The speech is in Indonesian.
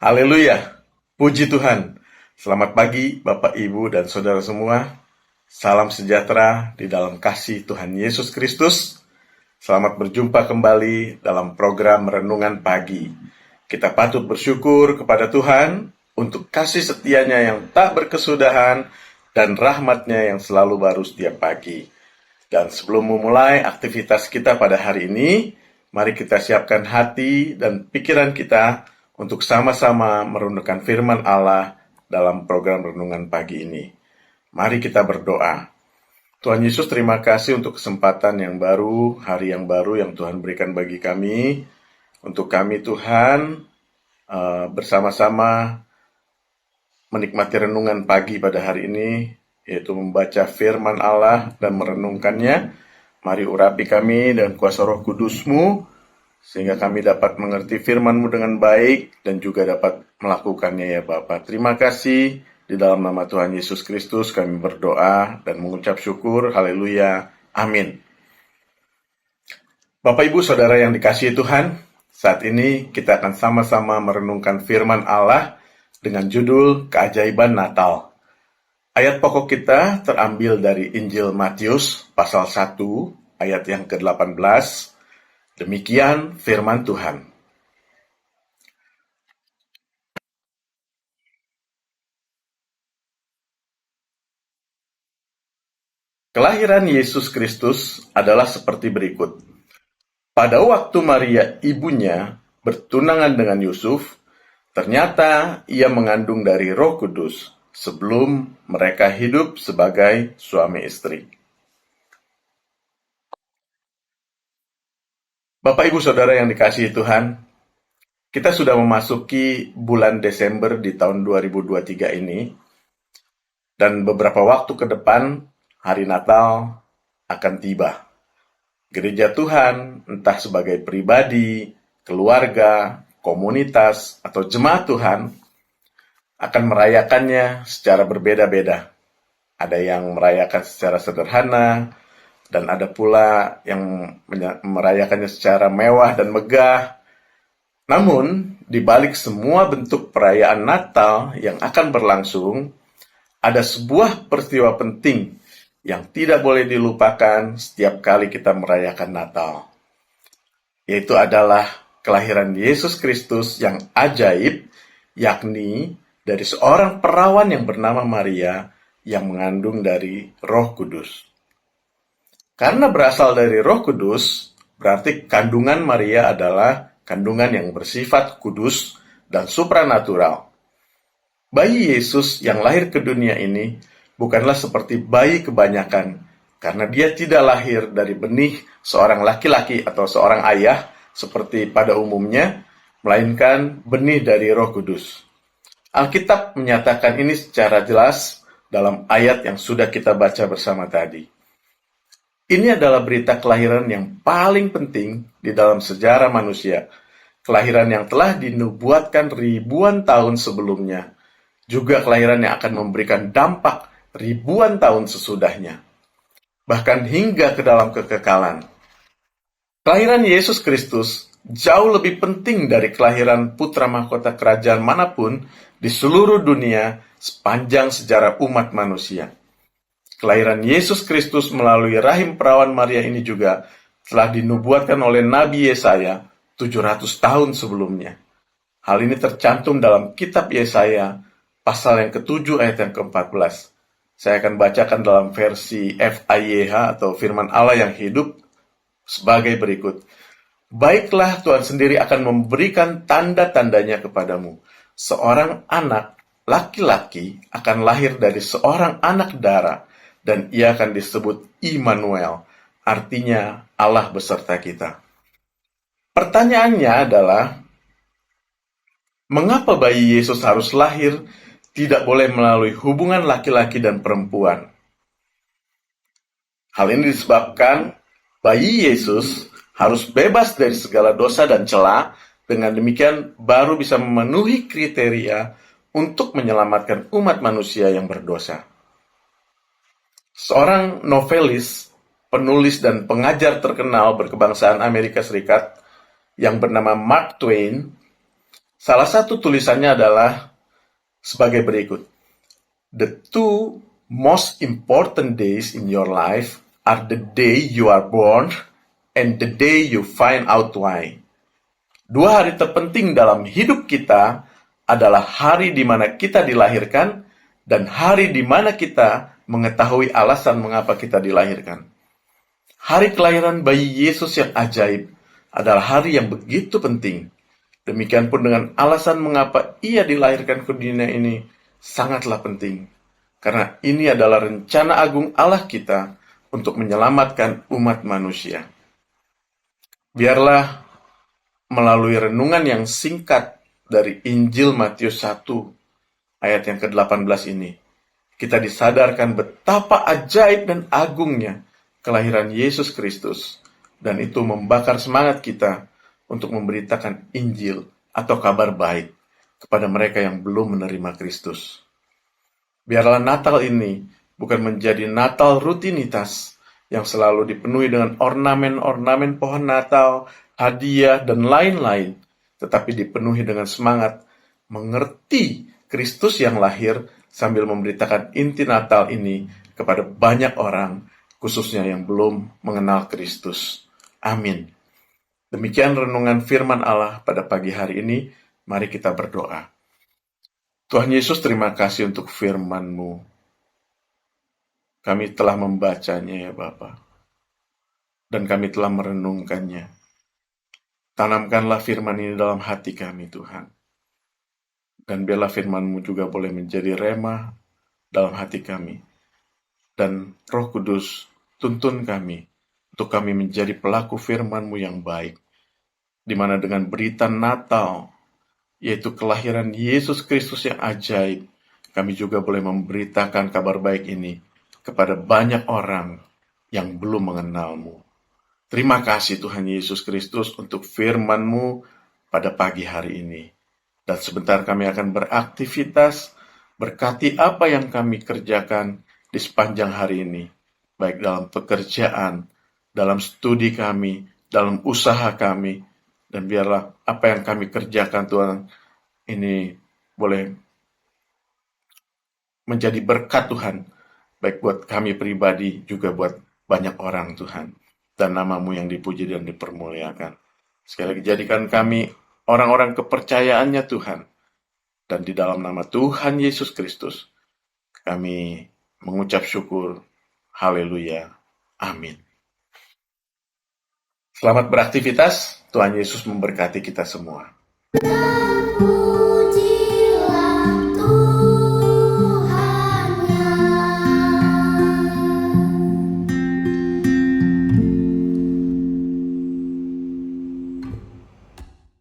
Haleluya, puji Tuhan. Selamat pagi Bapak, Ibu, dan Saudara semua. Salam sejahtera di dalam kasih Tuhan Yesus Kristus. Selamat berjumpa kembali dalam program Renungan Pagi. Kita patut bersyukur kepada Tuhan untuk kasih setianya yang tak berkesudahan dan rahmatnya yang selalu baru setiap pagi. Dan sebelum memulai aktivitas kita pada hari ini, mari kita siapkan hati dan pikiran kita untuk sama-sama merenungkan firman Allah dalam program Renungan Pagi ini. Mari kita berdoa. Tuhan Yesus, terima kasih untuk kesempatan yang baru, hari yang baru yang Tuhan berikan bagi kami. Untuk kami Tuhan, bersama-sama menikmati renungan pagi pada hari ini, yaitu membaca firman Allah dan merenungkannya. Mari urapi kami dan kuasa Roh Kudus-Mu, sehingga kami dapat mengerti firman-Mu dengan baik dan juga dapat melakukannya ya Bapa. Terima kasih, di dalam nama Tuhan Yesus Kristus kami berdoa dan mengucap syukur. Haleluya. Amin. Bapak, Ibu, Saudara yang dikasihi Tuhan, saat ini kita akan sama-sama merenungkan firman Allah dengan judul Keajaiban Natal. Ayat pokok kita terambil dari Injil Matius pasal 1 ayat yang ke-18. Demikian firman Tuhan. Kelahiran Yesus Kristus adalah seperti berikut. Pada waktu Maria ibunya bertunangan dengan Yusuf, ternyata ia mengandung dari Roh Kudus sebelum mereka hidup sebagai suami istri. Bapak, Ibu, Saudara yang dikasihi Tuhan, kita sudah memasuki bulan Desember di tahun 2023 ini, dan beberapa waktu ke depan, hari Natal akan tiba. Gereja Tuhan, entah sebagai pribadi, keluarga, komunitas, atau jemaat Tuhan, akan merayakannya secara berbeda-beda. Ada yang merayakan secara sederhana, dan ada pula yang merayakannya secara mewah dan megah. Namun, di balik semua bentuk perayaan Natal yang akan berlangsung, ada sebuah peristiwa penting yang tidak boleh dilupakan setiap kali kita merayakan Natal. Yaitu adalah kelahiran Yesus Kristus yang ajaib, yakni dari seorang perawan yang bernama Maria yang mengandung dari Roh Kudus. Karena berasal dari Roh Kudus, berarti kandungan Maria adalah kandungan yang bersifat kudus dan supranatural. Bayi Yesus yang lahir ke dunia ini bukanlah seperti bayi kebanyakan, karena dia tidak lahir dari benih seorang laki-laki atau seorang ayah seperti pada umumnya, melainkan benih dari Roh Kudus. Alkitab menyatakan ini secara jelas dalam ayat yang sudah kita baca bersama tadi. Ini adalah berita kelahiran yang paling penting di dalam sejarah manusia. Kelahiran yang telah dinubuatkan ribuan tahun sebelumnya. Juga kelahiran yang akan memberikan dampak ribuan tahun sesudahnya. Bahkan hingga ke dalam kekekalan. Kelahiran Yesus Kristus jauh lebih penting dari kelahiran putra mahkota kerajaan manapun di seluruh dunia sepanjang sejarah umat manusia. Kelahiran Yesus Kristus melalui rahim perawan Maria ini juga telah dinubuatkan oleh Nabi Yesaya 700 tahun sebelumnya. Hal ini tercantum dalam kitab Yesaya pasal yang ke-7 ayat yang ke-14. Saya akan bacakan dalam versi FIYH atau firman Allah yang hidup sebagai berikut. Baiklah, Tuhan sendiri akan memberikan tanda-tandanya kepadamu. Seorang anak laki-laki akan lahir dari seorang anak darah, dan ia akan disebut Immanuel, artinya Allah beserta kita. Pertanyaannya adalah, mengapa bayi Yesus harus lahir tidak boleh melalui hubungan laki-laki dan perempuan? Hal ini disebabkan bayi Yesus harus bebas dari segala dosa dan cela, dengan demikian baru bisa memenuhi kriteria untuk menyelamatkan umat manusia yang berdosa. Seorang novelis, penulis dan pengajar terkenal berkebangsaan Amerika Serikat yang bernama Mark Twain Salah satu tulisannya adalah sebagai berikut. The two most important days in your life are the day you are born and the day you find out why. Dua hari terpenting dalam hidup kita adalah hari di mana kita dilahirkan dan hari di mana kita mengetahui alasan mengapa kita dilahirkan. Hari kelahiran bayi Yesus yang ajaib adalah hari yang begitu penting. Demikian pun dengan alasan mengapa ia dilahirkan ke dunia ini sangatlah penting. Karena ini adalah rencana agung Allah kita untuk menyelamatkan umat manusia. Biarlah melalui renungan yang singkat dari Injil Matius 1 ayat yang ke-18 ini, kita disadarkan betapa ajaib dan agungnya kelahiran Yesus Kristus, dan itu membakar semangat kita untuk memberitakan Injil atau kabar baik kepada mereka yang belum menerima Kristus. Biarlah Natal ini bukan menjadi Natal rutinitas yang selalu dipenuhi dengan ornamen-ornamen pohon Natal, hadiah, dan lain-lain, tetapi dipenuhi dengan semangat mengerti Kristus yang lahir sambil memberitakan inti Natal ini kepada banyak orang, khususnya yang belum mengenal Kristus. Amin. Demikian renungan firman Allah pada pagi hari ini. Mari kita berdoa. Tuhan Yesus, terima kasih untuk firman-Mu. Kami telah membacanya ya Bapa, dan kami telah merenungkannya. Tanamkanlah firman ini dalam hati kami Tuhan. Dan biarlah firman-Mu juga boleh menjadi rema dalam hati kami. Dan Roh Kudus tuntun kami untuk kami menjadi pelaku firman-Mu yang baik. Di mana dengan berita Natal, yaitu kelahiran Yesus Kristus yang ajaib, kami juga boleh memberitakan kabar baik ini kepada banyak orang yang belum mengenal-Mu. Terima kasih Tuhan Yesus Kristus untuk firman-Mu pada pagi hari ini. Dan sebentar kami akan beraktivitas, berkati apa yang kami kerjakan di sepanjang hari ini, baik dalam pekerjaan, dalam studi kami, dalam usaha kami, dan biarlah apa yang kami kerjakan Tuhan ini boleh menjadi berkat Tuhan, baik buat kami pribadi, juga buat banyak orang Tuhan. Dan nama-Mu yang dipuji dan dipermuliakan. Sekali lagi jadikan kami orang-orang kepercayaannya Tuhan. Dan di dalam nama Tuhan Yesus Kristus, kami mengucap syukur. Haleluya. Amin. Selamat beraktivitas. Tuhan Yesus memberkati kita semua.